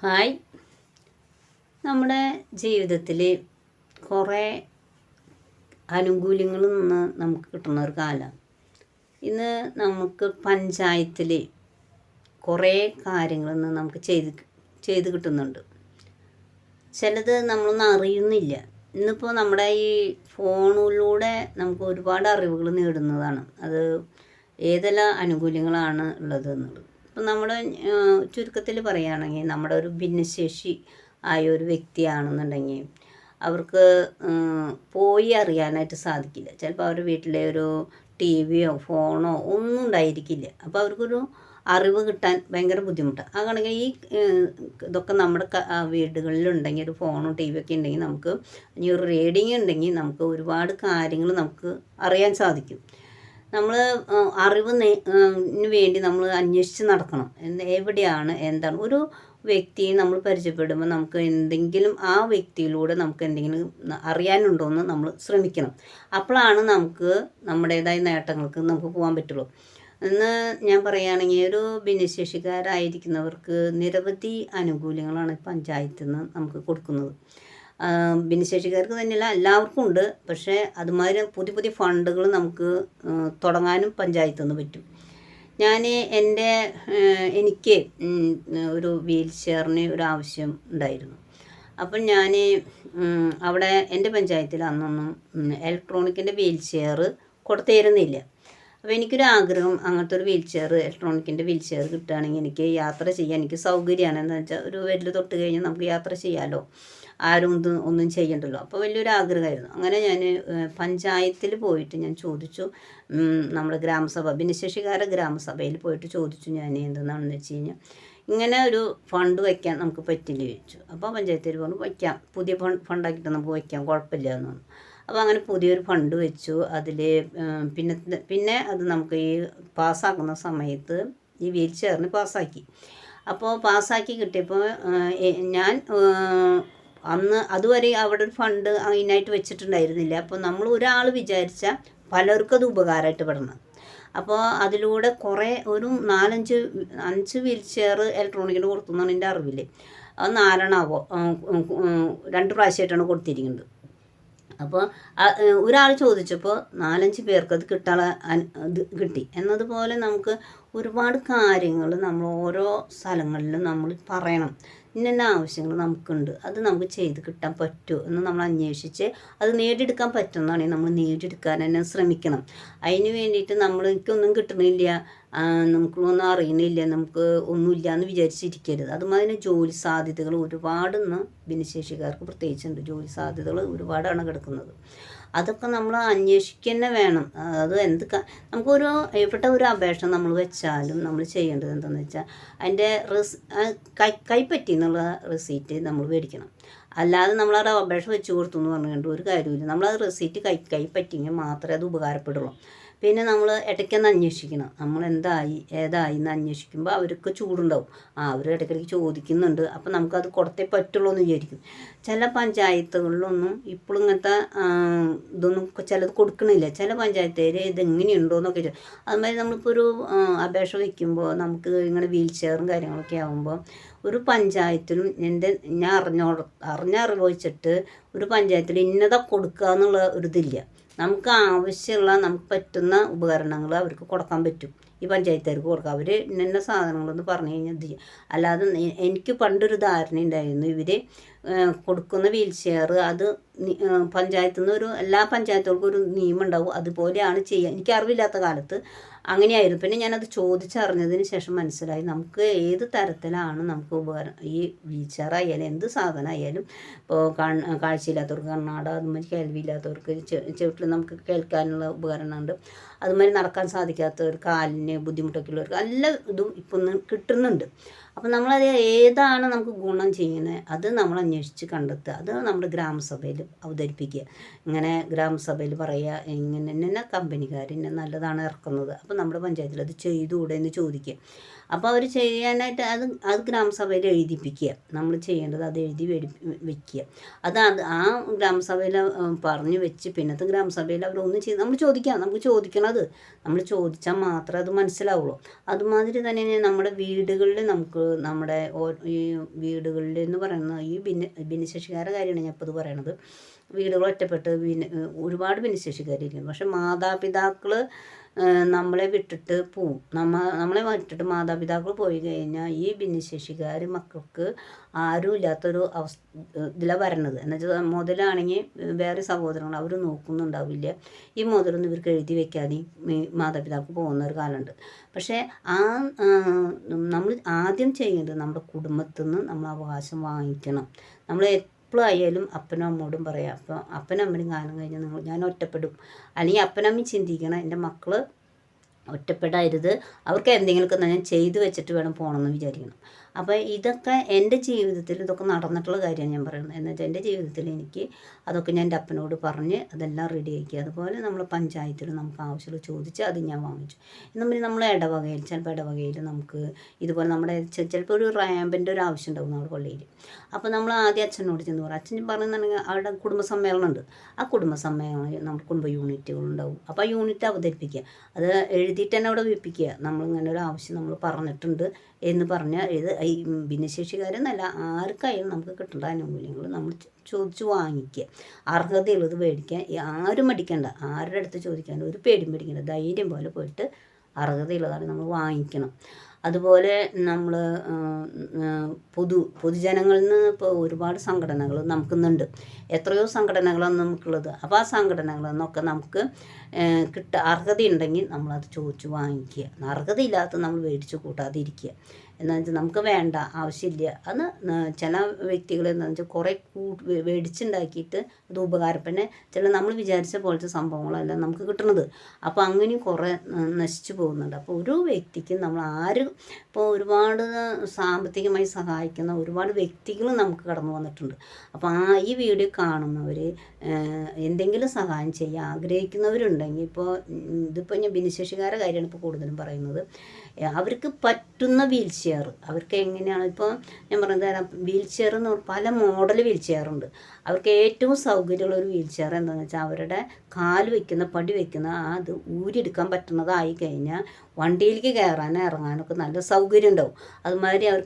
Hi. നമ്മുടെ ജീവിതത്തിൽ കുറേ ആനുകൂല്യങ്ങൾ നിന്ന് നമുക്ക് കിട്ടുന്ന ഒരു കാലം. ഇന്ന് നമുക്ക് പഞ്ചായത്തിൽ കുറേ കാര്യങ്ങൾ നിന്ന് നമുക്ക് ചെയ്ത് കിട്ടുന്നുണ്ട്. ചിലത് നമ്മളൊന്നും അറിയുന്നില്ല. ഇന്നിപ്പോൾ നമ്മുടെ ഈ ഫോണിലൂടെ നമുക്ക് ഒരുപാട് അറിവുകൾ നേടുന്നതാണ്. അത് ഏതെല്ലാം ആനുകൂല്യങ്ങളാണ് ഉള്ളത് എന്നുള്ളത്. ഇപ്പം നമ്മുടെ ചുരുക്കത്തിൽ പറയുകയാണെങ്കിൽ നമ്മുടെ ഒരു ഭിന്നശേഷി ആയ ഒരു വ്യക്തിയാണെന്നുണ്ടെങ്കിൽ അവർക്ക് പോയി അറിയാനായിട്ട് സാധിക്കില്ല. ചിലപ്പോൾ അവരുടെ വീട്ടിലെ ഒരു ടി വിയോ ഫോണോ ഒന്നും ഉണ്ടായിരിക്കില്ല. അപ്പോൾ അവർക്കൊരു അറിവ് കിട്ടാൻ ഭയങ്കര ബുദ്ധിമുട്ടാണ്. അങ്ങനെയാണെങ്കിൽ ഈ ഇതൊക്കെ നമ്മുടെ വീടുകളിലുണ്ടെങ്കിൽ ഒരു ഫോണോ ടി വി ഒക്കെ ഉണ്ടെങ്കിൽ നമുക്ക് ഇനി ഒരു റേഡിയോ ഉണ്ടെങ്കിൽ നമുക്ക് ഒരുപാട് കാര്യങ്ങൾ നമുക്ക് അറിയാൻ സാധിക്കും. നമ്മൾ അറിവിന് വേണ്ടി നമ്മൾ അന്വേഷിച്ച് നടക്കണം. എവിടെയാണ് എന്താണ് ഒരു വ്യക്തിയെ നമ്മൾ പരിചയപ്പെടുമ്പോൾ നമുക്ക് എന്തെങ്കിലും ആ വ്യക്തിയിലൂടെ നമുക്ക് എന്തെങ്കിലും അറിയാനുണ്ടോ എന്ന് നമ്മൾ ശ്രമിക്കണം. അപ്പോഴാണ് നമുക്ക് നമ്മുടേതായ നേട്ടങ്ങൾക്ക് നമുക്ക് പോകാൻ പറ്റുള്ളൂ. എന്ന് ഞാൻ പറയുകയാണെങ്കിൽ ഒരു ഭിന്നശേഷിക്കാരായിരിക്കുന്നവർക്ക് നിരവധി ആനുകൂല്യങ്ങളാണ് പഞ്ചായത്തിൽ നിന്ന് നമുക്ക് കൊടുക്കുന്നത്. ഭിന്നശേഷിക്കാർക്ക് തന്നെയല്ല, എല്ലാവർക്കും ഉണ്ട്. പക്ഷേ അതുമാതിരി പുതിയ പുതിയ ഫണ്ടുകൾ നമുക്ക് തുടങ്ങാനും പഞ്ചായത്തിൽ നിന്ന് പറ്റും. എനിക്ക് ഒരു വീൽ ചെയറിന് ഒരു ആവശ്യം ഉണ്ടായിരുന്നു. അപ്പം ഞാൻ അവിടെ എൻ്റെ പഞ്ചായത്തിൽ അന്നൊന്നും ഇലക്ട്രോണിക്കിൻ്റെ വീൽ ചെയർ കൊടുത്തിരുന്നില്ല. അപ്പോൾ എനിക്കൊരു ആഗ്രഹം, അങ്ങനത്തെ ഒരു വീൽ ചെയർ, ഇലക്ട്രോണിക്കിൻ്റെ വീൽ ചെയർ കിട്ടുകയാണെങ്കിൽ എനിക്ക് യാത്ര ചെയ്യാൻ എനിക്ക് സൗകര്യമാണ്. എന്താണെന്ന് വെച്ചാൽ ഒരു വിരൽ തൊട്ട് കഴിഞ്ഞാൽ നമുക്ക് യാത്ര ചെയ്യാമല്ലോ, ആരും ഒന്നും ചെയ്യണ്ടല്ലോ. അപ്പോൾ വലിയൊരു ആഗ്രഹമായിരുന്നു. അങ്ങനെ ഞാൻ പഞ്ചായത്തിൽ പോയിട്ട് ഞാൻ ചോദിച്ചു. നമ്മുടെ ഭിന്നശേഷിക്കാരുടെ ഗ്രാമസഭയിൽ പോയിട്ട് ചോദിച്ചു ഞാൻ എന്തെന്നാണെന്ന് വെച്ച് കഴിഞ്ഞാൽ ഇങ്ങനെ ഒരു ഫണ്ട് വയ്ക്കാൻ നമുക്ക് പറ്റില്ല ചോദിച്ചു. അപ്പോൾ പഞ്ചായത്തിൽ പറഞ്ഞു വയ്ക്കാം, പുതിയ ഫണ്ടാക്കിയിട്ട് നമുക്ക് വയ്ക്കാം, കുഴപ്പമില്ല എന്ന് പറഞ്ഞു. അപ്പോൾ അങ്ങനെ പുതിയൊരു ഫണ്ട് വെച്ചു. അതിൽ പിന്നെ അത് നമുക്ക് ഈ പാസ്സാക്കുന്ന സമയത്ത് ഈ വീൽ ചെയറിന് പാസ്സാക്കി. അപ്പോൾ പാസ്സാക്കി കിട്ടിയപ്പോൾ ഞാൻ അന്ന് അതുവരെ അവിടെ ഒരു ഫണ്ട് അതിനായിട്ട് വെച്ചിട്ടുണ്ടായിരുന്നില്ല. അപ്പോൾ നമ്മൾ ഒരാൾ വിചാരിച്ചാൽ പലർക്കും അത് ഉപകാരമായിട്ട് പെടണം. അപ്പോൾ അതിലൂടെ കുറേ ഒരു 5 വീൽ ചെയർ ഇലക്ട്രോണിക്കിന് കൊടുത്തുന്നാണ് എൻ്റെ അറിവിൽ. അത് 4 2 പ്രാവശ്യമായിട്ടാണ് കൊടുത്തിരിക്കുന്നത്. അപ്പോൾ ഒരാൾ ചോദിച്ചപ്പോൾ 4-5 പേർക്ക് അത് ഇത് കിട്ടി. എന്നതുപോലെ നമുക്ക് ഒരുപാട് കാര്യങ്ങൾ നമ്മൾ ഓരോ സ്ഥലങ്ങളിലും നമ്മൾ പറയണം. ഇന്ന ആവശ്യങ്ങൾ നമുക്കുണ്ട്, അത് നമുക്ക് ചെയ്ത് കിട്ടാൻ പറ്റുമോ എന്ന് നമ്മൾ അന്വേഷിച്ച് അത് നേടിയെടുക്കാൻ പറ്റുന്നതാണെങ്കിൽ നമ്മൾ നേടിയെടുക്കാൻ തന്നെ ശ്രമിക്കണം. അതിന് വേണ്ടിയിട്ട് എനിക്കൊന്നും കിട്ടണില്ല, നമുക്കൊന്നും അറിയണില്ല, നമുക്ക് ഒന്നുമില്ല എന്ന് വിചാരിച്ചിരിക്കരുത്. അതുമാതിരി ജോലി സാധ്യതകൾ ഒരുപാട് ഭിന്നശേഷിക്കാർക്ക് പ്രത്യേകിച്ചുണ്ട്. ജോലി സാധ്യതകൾ ഒരുപാടാണ് കിടക്കുന്നത്. അതൊക്കെ നമ്മൾ അന്വേഷിക്കുക തന്നെ വേണം. അത് നമുക്കൊരു എവിടെ ഒരു അപേക്ഷ നമ്മൾ വെച്ചാലും നമ്മൾ ചെയ്യേണ്ടത് എന്താണെന്ന് വെച്ചാൽ അതിൻ്റെ കൈപ്പറ്റി എന്നുള്ള റെസീറ്റ് നമ്മൾ മേടിക്കണം. അല്ലാതെ നമ്മളവിടെ അപേക്ഷ വെച്ച് കൊടുത്തു എന്ന് പറഞ്ഞുകൊണ്ട് ഒരു കാര്യമില്ല. നമ്മളത് റെസീറ്റ് കൈപ്പറ്റിയെങ്കിൽ മാത്രമേ അത് ഉപകാരപ്പെടുള്ളൂ. പിന്നെ നമ്മൾ ഇടയ്ക്കൊന്ന് അന്വേഷിക്കണം, നമ്മൾ ഏതായി എന്ന് അന്വേഷിക്കുമ്പോൾ അവർക്ക് ചൂടുണ്ടാവും. അവർ ഇടയ്ക്കിടയ്ക്ക് ചോദിക്കുന്നുണ്ട്, അപ്പോൾ നമുക്കത് കൊടുത്തേ പറ്റുള്ളൂ എന്ന് വിചാരിക്കും. ചില പഞ്ചായത്തുകളിലൊന്നും ഇപ്പോഴും ഇങ്ങനത്തെ ഇതൊന്നും ചിലത് കൊടുക്കണില്ല. ചില പഞ്ചായത്തുകാർ ഇതെങ്ങനെയുണ്ടോ എന്നൊക്കെ അതുമാതിരി നമ്മളിപ്പോൾ ഒരു അപേക്ഷ വയ്ക്കുമ്പോൾ നമുക്ക് ഇങ്ങനെ വീൽ ചെയറും കാര്യങ്ങളൊക്കെ ആകുമ്പോൾ ഒരു പഞ്ചായത്തിലും ഞാൻ അറിഞ്ഞ അറിവ് വെച്ചിട്ട് ഒരു പഞ്ചായത്തിൽ ഇന്നതൊക്കെ കൊടുക്കുക എന്നുള്ള ഒരു ഇതില്ല. നമുക്ക് ആവശ്യമുള്ള നമുക്ക് പറ്റുന്ന ഉപകരണങ്ങൾ അവർക്ക് കൊടുക്കാൻ പറ്റും. ഈ പഞ്ചായത്തുകാർക്ക് കൊടുക്കാം. അവർ ഇന്ന സാധനങ്ങളെന്ന് പറഞ്ഞു കഴിഞ്ഞാൽ ഇത് ചെയ്യും. അല്ലാതെ എനിക്ക് പണ്ടൊരു ധാരണ ഉണ്ടായിരുന്നു, ഇവർ കൊടുക്കുന്ന വീൽ ചെയർ അത് പഞ്ചായത്തിൽ നിന്ന് എല്ലാ പഞ്ചായത്തുകൾക്കും ഒരു നിയമം ഉണ്ടാവും, അതുപോലെയാണ് ചെയ്യുക. എനിക്ക് അറിവില്ലാത്ത കാലത്ത് അങ്ങനെയായിരുന്നു. പിന്നെ ഞാനത് ചോദിച്ചറിഞ്ഞതിന് ശേഷം മനസ്സിലായി നമുക്ക് ഏത് തരത്തിലാണ് നമുക്ക് ഉപകാരം. ഈ വീൽ ചെയർ ആയാലും എന്ത് സാധനമായാലും ഇപ്പോൾ കാഴ്ചയില്ലാത്തവർക്ക് കണ്ണാട, അതുമാതിരി കേൾവിയില്ലാത്തവർക്ക് ചെവിട്ടിൽ നമുക്ക് കേൾക്കാനുള്ള ഉപകരണമുണ്ട്. അതുമാതിരി നടക്കാൻ സാധിക്കാത്തവർ, കാലിന് ബുദ്ധിമുട്ടൊക്കെ ഉള്ളവർക്ക് എല്ലാ ഇതും ഇപ്പം കിട്ടുന്നുണ്ട്. അപ്പം നമ്മളത് ഏതാണ് നമുക്ക് ഗുണം ചെയ്യുന്നത് അത് നമ്മൾ അന്വേഷിച്ച് കണ്ടെത്തുക. അത് നമ്മുടെ ഗ്രാമസഭയിൽ അവതരിപ്പിക്കുക. ഇങ്ങനെ ഗ്രാമസഭയിൽ പറയുക, ഇങ്ങനെ കമ്പനിക്കാർ നല്ലതാണ് ഇറക്കുന്നത്, അപ്പം നമ്മുടെ പഞ്ചായത്തിൽ അത് ചെയ്തുകൂടെ എന്ന് ചോദിക്കുക. അപ്പോൾ അവർ ചെയ്യാനായിട്ട് അത് ഗ്രാമസഭയിൽ എഴുതിപ്പിക്കുക. നമ്മൾ ചെയ്യേണ്ടത് അത് എഴുതി വെക്കുക. ആ ഗ്രാമസഭയിൽ പറഞ്ഞു വെച്ച് പിന്നത്തെ ഗ്രാമസഭയിൽ അവരൊന്നും ചെയ്ത് നമുക്ക് ചോദിക്കണത് നമ്മൾ ചോദിച്ചാൽ മാത്രമേ അത് മനസ്സിലാവുള്ളൂ. അതുമാതിരി തന്നെ നമ്മുടെ വീടുകളിൽ നമ്മുടെ ഈ വീടുകളിൽ എന്ന് പറയുന്ന ഈ ഭിന്നശേഷിക്കാരുടെ കാര്യമാണ് ഞാൻ ഇപ്പോൾ ഇത് പറയണത്. വീടുകൾ ഒറ്റപ്പെട്ട് ഒരുപാട് ഭിന്നശേഷിക്കാരിരിക്കുന്നു. പക്ഷെ മാതാപിതാക്കൾ നമ്മളെ വിട്ടിട്ട് പോവും. നമ്മളെ വിട്ടിട്ട് മാതാപിതാക്കൾ പോയി കഴിഞ്ഞാൽ ഈ ഭിന്നശേഷിക്കാർ മക്കൾക്ക് ആരും ഇല്ലാത്തൊരു ഇതിലാണ് വരണത്. എന്നുവെച്ചാൽ മുതലാണെങ്കിൽ വേറെ സഹോദരങ്ങൾ അവർ നോക്കുന്നുണ്ടാവില്ല. ഈ മുതലൊന്നും ഇവർക്ക് എഴുതി വെക്കാതെ മാതാപിതാക്കൾ പോകുന്ന ഒരു കാലമുണ്ട്. പക്ഷേ നമ്മൾ ആദ്യം ചെയ്യേണ്ടത് നമ്മുടെ കുടുംബത്തിൽ നിന്ന് നമ്മൾ അവകാശം വാങ്ങിക്കണം. നമ്മൾ എപ്പോഴായാലും അപ്പനും അമ്മോടും പറയാം. അപ്പോൾ അപ്പനും അമ്മയും കാലം കഴിഞ്ഞാൽ ഞാൻ ഒറ്റപ്പെടും, അല്ലെങ്കിൽ അപ്പനമ്മയും ചിന്തിക്കണം എൻ്റെ മക്കൾ ഒറ്റപ്പെടരുത്, അവർക്ക് എന്തെങ്കിലുമൊക്കെ ഞാൻ ചെയ്തു വെച്ചിട്ട് വേണം പോകണമെന്ന് വിചാരിക്കണം. അപ്പോൾ ഇതൊക്കെ എൻ്റെ ജീവിതത്തിൽ ഇതൊക്കെ നടന്നിട്ടുള്ള കാര്യമാണ് ഞാൻ പറയുന്നത്. എന്ന് വെച്ചാൽ എൻ്റെ ജീവിതത്തിൽ എനിക്ക് അതൊക്കെ ഞാൻ എൻ്റെ അപ്പനോട് പറഞ്ഞ് അതെല്ലാം റെഡിയാക്കി. അതുപോലെ നമ്മൾ പഞ്ചായത്തിൽ നമുക്ക് ആവശ്യമുള്ള ചോദിച്ച് അത് ഞാൻ വാങ്ങിച്ചു. എന്നുണ്ടെങ്കിൽ നമ്മൾ ഇടവകയിൽ ചിലപ്പോൾ ഇടവകയിൽ നമുക്ക് ഇതുപോലെ നമ്മുടെ ചിലപ്പോൾ ഒരു റാമ്പിൻ്റെ ഒരു ആവശ്യം ഉണ്ടാവും നമ്മുടെ പള്ളിയിൽ. അപ്പോൾ നമ്മൾ ആദ്യം അച്ഛനോട് ചെന്ന് പറയും. അച്ഛൻ പറയുന്നുണ്ടെങ്കിൽ അവിടെ കുടുംബസമ്മേളനം ഉണ്ട്. ആ കുടുംബസമ്മേളനം നമ്മുടെ കുടുംബ യൂണിറ്റുകളുണ്ടാവും. അപ്പോൾ ആ യൂണിറ്റ് അവതരിപ്പിക്കുക, അത് എഴുതിയിട്ട് തന്നെ അവിടെ വെപ്പിക്കുക. നമ്മളിങ്ങനെ ഒരു ആവശ്യം നമ്മൾ പറഞ്ഞിട്ടുണ്ട് എന്ന് പറഞ്ഞാൽ ഈ ഭിന്നശേഷിക്കാരെന്നല്ല ആർക്കായാലും നമുക്ക് കിട്ടേണ്ട ആനുകൂല്യങ്ങൾ നമ്മൾ ചോദിച്ച് വാങ്ങിക്കുക. അർഹതയുള്ളത് മേടിക്കാൻ ആരും മടിക്കണ്ട, ആരുടെ അടുത്ത് ചോദിക്കാൻ ഒരു പേടിയും പേടിക്കണ്ട. ധൈര്യം പോലെ പോയിട്ട് അർഹതയുള്ളതാണ് നമ്മൾ വാങ്ങിക്കണം. അതുപോലെ നമ്മൾ പൊതുജനങ്ങളിൽ നിന്ന് ഇപ്പോൾ ഒരുപാട് സംഘടനകൾ നമുക്കുന്നുണ്ട്. എത്രയോ സംഘടനകളാണ് നമുക്കുള്ളത്. അപ്പോൾ ആ സംഘടനകളിൽ നിന്നൊക്കെ നമുക്ക് അർഹതയുണ്ടെങ്കിൽ നമ്മളത് ചോദിച്ച് വാങ്ങിക്കുക. അർഹതയില്ലാത്ത നമ്മൾ മേടിച്ച് കൂട്ടാതിരിക്കുക. എന്താണെന്ന് വെച്ചാൽ നമുക്ക് വേണ്ട, ആവശ്യമില്ല. അത് ചില വ്യക്തികൾ എന്താണെന്ന് വെച്ചാൽ കുറേ മേടിച്ചുണ്ടാക്കിയിട്ട് അത് ഉപകാരപ്പെന്നെ ചില നമ്മൾ വിചാരിച്ച പോലത്തെ സംഭവങ്ങളല്ല നമുക്ക് കിട്ടുന്നത്. അപ്പോൾ അങ്ങനെയും കുറേ നശിച്ചു പോകുന്നുണ്ട്. അപ്പോൾ ഒരു വ്യക്തിക്ക് നമ്മൾ ഇപ്പോൾ ഒരുപാട് സാമ്പത്തികമായി സഹായിക്കുന്ന ഒരുപാട് വ്യക്തികൾ നമുക്ക് കടന്നു വന്നിട്ടുണ്ട്. അപ്പോൾ ഈ വീഡിയോ കാണുന്നവർ എന്തെങ്കിലും സഹായം ചെയ്യാൻ ആഗ്രഹിക്കുന്നവരുണ്ടെങ്കിൽ ഇതിപ്പോൾ ഞാൻ ഭിന്നശേഷിക്കാരുടെ കാര്യമാണ് ഇപ്പോൾ കൂടുതലും പറയുന്നത്. അവർക്ക് പറ്റുന്ന വീൽ ചെയർ അവർക്ക് എങ്ങനെയാണ്, ഇപ്പോൾ ഞാൻ പറഞ്ഞത് വീൽ ചെയർ എന്ന് പല മോഡൽ വീൽ ചെയറുണ്ട്. അവർക്ക് ഏറ്റവും സൗകര്യമുള്ള ഒരു വീൽ ചെയർ എന്താണെന്ന് വെച്ചാൽ അവരുടെ കാല് വയ്ക്കുന്ന പടി വയ്ക്കുന്ന അത് ഊരിയെടുക്കാൻ പറ്റുന്നതായി കഴിഞ്ഞാൽ വണ്ടിയിലേക്ക് കയറാനോ ഇറങ്ങാനൊക്കെ നല്ല സൗകര്യം ഉണ്ടാവും. അതുമാതിരി അവർ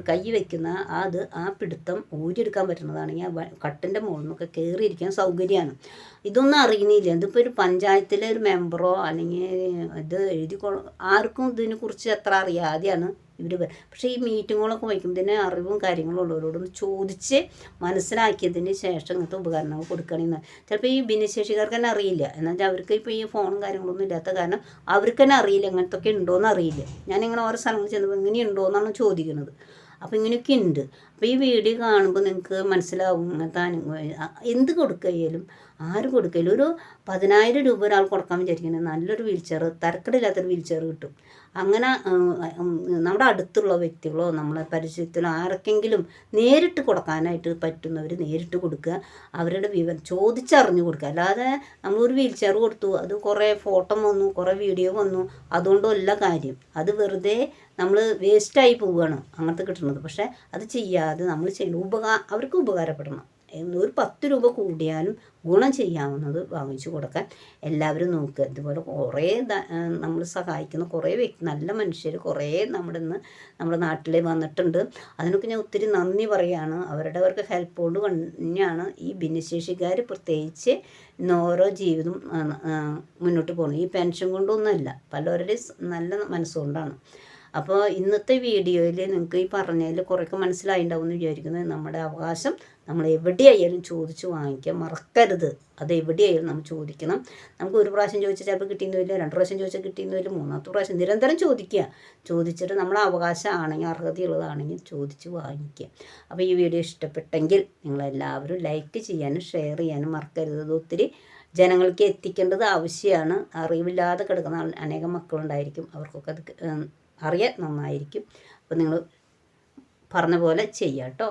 കൈ വയ്ക്കുന്ന ആ പിടുത്തം ഊരിയെടുക്കാൻ പറ്റുന്നതാണെങ്കിൽ കട്ടിൻ്റെ മുകളിൽ നിന്നൊക്കെ കയറിയിരിക്കാൻ സൗകര്യമാണ്. ഇതൊന്നും അറിയുന്നില്ല. ഇതിപ്പോൾ ഒരു പഞ്ചായത്തിലെ ഒരു മെമ്പറോ അല്ലെങ്കിൽ ഇത് ആർക്കും ഇതിനെക്കുറിച്ച് അത്ര അറിയാതെയാണ് ഇവർ. പക്ഷേ ഈ മീറ്റിങ്ങുകളൊക്കെ വയ്ക്കുമ്പോൾ ഇതിന് അറിവും കാര്യങ്ങളും ഉള്ളവരോടൊന്ന് ചോദിച്ച് മനസ്സിലാക്കിയതിന് ശേഷം ഇങ്ങനത്തെ ഉപകരണങ്ങൾ കൊടുക്കണമെന്ന്. ചിലപ്പോൾ ഈ ഭിന്നശേഷിക്കാർക്ക് തന്നെ അറിയില്ല. എന്നുവെച്ചാൽ അവർക്ക് ഇപ്പോൾ ഈ ഫോണും കാര്യങ്ങളൊന്നും ഇല്ലാത്ത കാരണം അവർക്ക് തന്നെ അറിയില്ല ഇങ്ങനത്തെ ഒക്കെ ഉണ്ടോയെന്ന് അറിയില്ല. ഞാനിങ്ങനെ ഓരോ സ്ഥലങ്ങളിൽ ചെന്നപ്പോൾ ഇങ്ങനെയുണ്ടോയെന്നാണ് ചോദിക്കുന്നത്. അപ്പോൾ ഇങ്ങനെയൊക്കെ ഉണ്ട്. അപ്പോൾ ഈ വീഡിയോ കാണുമ്പോൾ നിങ്ങൾക്ക് മനസ്സിലാവും ഇങ്ങനത്തെ എന്ത് കൊടുക്കുകയാലും ആര് കൊടുക്കലും ഒരു 10,000 രൂപ ഒരാൾ കൊടുക്കാൻ വിചാരിക്കുന്നത് നല്ലൊരു വീൽ ചെയർ, തരക്കേടില്ലാത്തൊരു വീൽ ചെയർ കിട്ടും. അങ്ങനെ നമ്മുടെ അടുത്തുള്ള വ്യക്തികളോ നമ്മളെ പരിചയത്തിലോ ആർക്കെങ്കിലും നേരിട്ട് കൊടുക്കാനായിട്ട് പറ്റുന്നവർ നേരിട്ട് കൊടുക്കുക. അവരുടെ വിവരം ചോദിച്ചറിഞ്ഞു കൊടുക്കുക. അല്ലാതെ നമ്മളൊരു വീൽ ചെയർ കൊടുത്തു, അത് കുറേ ഫോട്ടോ വന്നു, കുറേ വീഡിയോ വന്നു, അതുകൊണ്ടല്ല കാര്യം. അത് വെറുതെ നമ്മൾ വേസ്റ്റായി പോവുകയാണ് അങ്ങനത്തെ കിട്ടുന്നത്. പക്ഷേ അത് ചെയ്യാതെ നമ്മൾ ചെയ്യണം, അവർക്ക് ഉപകാരപ്പെടണം. ഒരു 10 രൂപ കൂടിയാലും ഗുണം ചെയ്യാവുന്നത് വാങ്ങിച്ചു കൊടുക്കാൻ എല്ലാവരും നോക്കുക. ഇതുപോലെ കുറേ നമ്മൾ സഹായിക്കുന്ന കുറേ നല്ല മനുഷ്യർ കുറേ നമ്മുടെ നാട്ടിൽ വന്നിട്ടുണ്ട്. അതിനൊക്കെ ഞാൻ ഒത്തിരി നന്ദി പറയുകയാണ്. അവർക്ക് ഹെൽപ്പ് കൊണ്ട് തന്നെയാണ് ഈ ഭിന്നശേഷിക്കാർ പ്രത്യേകിച്ച് ഇന്ന് ഓരോ ജീവിതം മുന്നോട്ട് പോകുന്നത്. ഈ പെൻഷൻ കൊണ്ടൊന്നുമല്ല, പലരുടെയും നല്ല മനസ്സുകൊണ്ടാണ്. അപ്പോൾ ഇന്നത്തെ വീഡിയോയിൽ നിങ്ങൾക്ക് ഈ പറഞ്ഞതിൽ കുറേയൊക്കെ മനസ്സിലായിട്ടുണ്ടാവും എന്ന് വിചാരിക്കുന്നത്. നമ്മുടെ അവകാശം നമ്മൾ എവിടെയായാലും ചോദിച്ച് വാങ്ങിക്കാൻ മറക്കരുത്. അത് എവിടെയായാലും നമ്മൾ ചോദിക്കണം. നമുക്ക് ഒരു പ്രാവശ്യം ചോദിച്ചാൽ ചിലപ്പോൾ കിട്ടിയെന്ന് വരില്ല, 2 പ്രാവശ്യം ചോദിച്ചാൽ കിട്ടിയെന്ന് വരില്ല, 3ാമത്തെ പ്രാവശ്യം നിരന്തരം ചോദിച്ചിട്ട് നമ്മളെ അവകാശമാണെങ്കിൽ അർഹതയുള്ളതാണെങ്കിൽ ചോദിച്ച് വാങ്ങിക്കുക. അപ്പോൾ ഈ വീഡിയോ ഇഷ്ടപ്പെട്ടെങ്കിൽ നിങ്ങളെല്ലാവരും ലൈക്ക് ചെയ്യാനും ഷെയർ ചെയ്യാനും മറക്കരുത്. അത് ഒത്തിരി ജനങ്ങൾക്ക് എത്തിക്കേണ്ടത് ആവശ്യമാണ്. അറിവില്ലാതെ കിടക്കുന്ന അനേകം മക്കളുണ്ടായിരിക്കും, അവർക്കൊക്കെ അത് അറിയാൻ നന്നായിരിക്കും. അപ്പോൾ നിങ്ങൾ പറഞ്ഞ പോലെ ചെയ്യാം കേട്ടോ.